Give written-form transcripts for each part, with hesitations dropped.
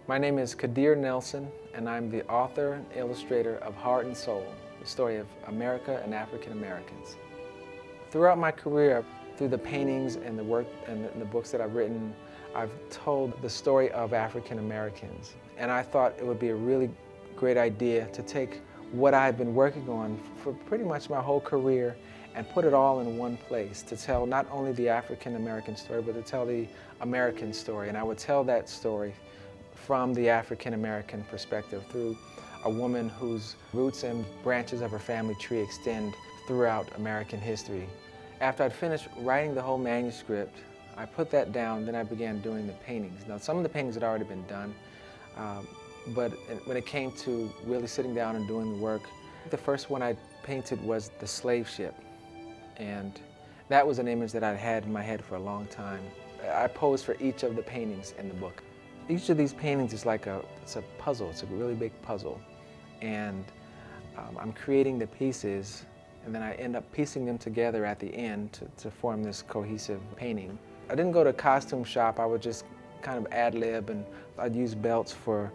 My name is Kadir Nelson, and I'm the author and illustrator of Heart and Soul, the story of America and African Americans. Throughout my career, through the paintings and the work and the books that I've written, I've told the story of African Americans. And I thought it would be a really great idea to take what I've been working on for pretty much my whole career and put it all in one place to tell not only the African American story, but to tell the American story. And I would tell that story from the African American perspective through a woman whose roots and branches of her family tree extend throughout American history. After I'd finished writing the whole manuscript, I put that down, then I began doing the paintings. Now, some of the paintings had already been done, but when it came to really sitting down and doing the work, the first one I painted was the slave ship. And that was an image that I'd had in my head for a long time. I posed for each of the paintings in the book. Each of these paintings is like it's a puzzle. It's a really big puzzle. And I'm creating the pieces, and then I end up piecing them together at the end to form this cohesive painting. I didn't go to a costume shop. I would just kind of ad-lib, and I'd use belts or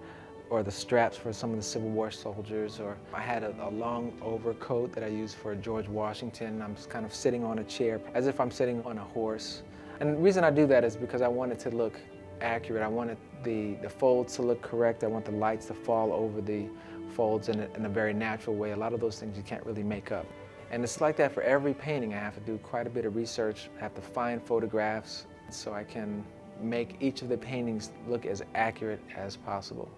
the straps for some of the Civil War soldiers, or I had a long overcoat that I used for George Washington. I'm just kind of sitting on a chair as if I'm sitting on a horse. And the reason I do that is because I want it to look accurate. I wanted the folds to look correct. I want the lights to fall over the folds in a very natural way. A lot of those things you can't really make up. And it's like that for every painting. I have to do quite a bit of research. I have to find photographs so I can make each of the paintings look as accurate as possible.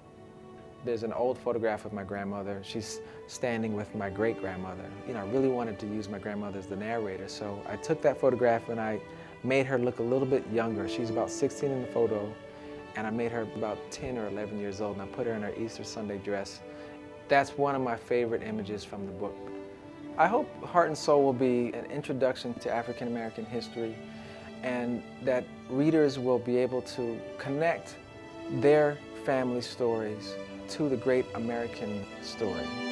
There's an old photograph of my grandmother. She's standing with my great-grandmother. You know, I really wanted to use my grandmother as the narrator, so I took that photograph and I made her look a little bit younger. She's about 16 in the photo, and I made her about 10 or 11 years old, and I put her in her Easter Sunday dress. That's one of my favorite images from the book. I hope Heart and Soul will be an introduction to African American history, and that readers will be able to connect their family stories to the great American story.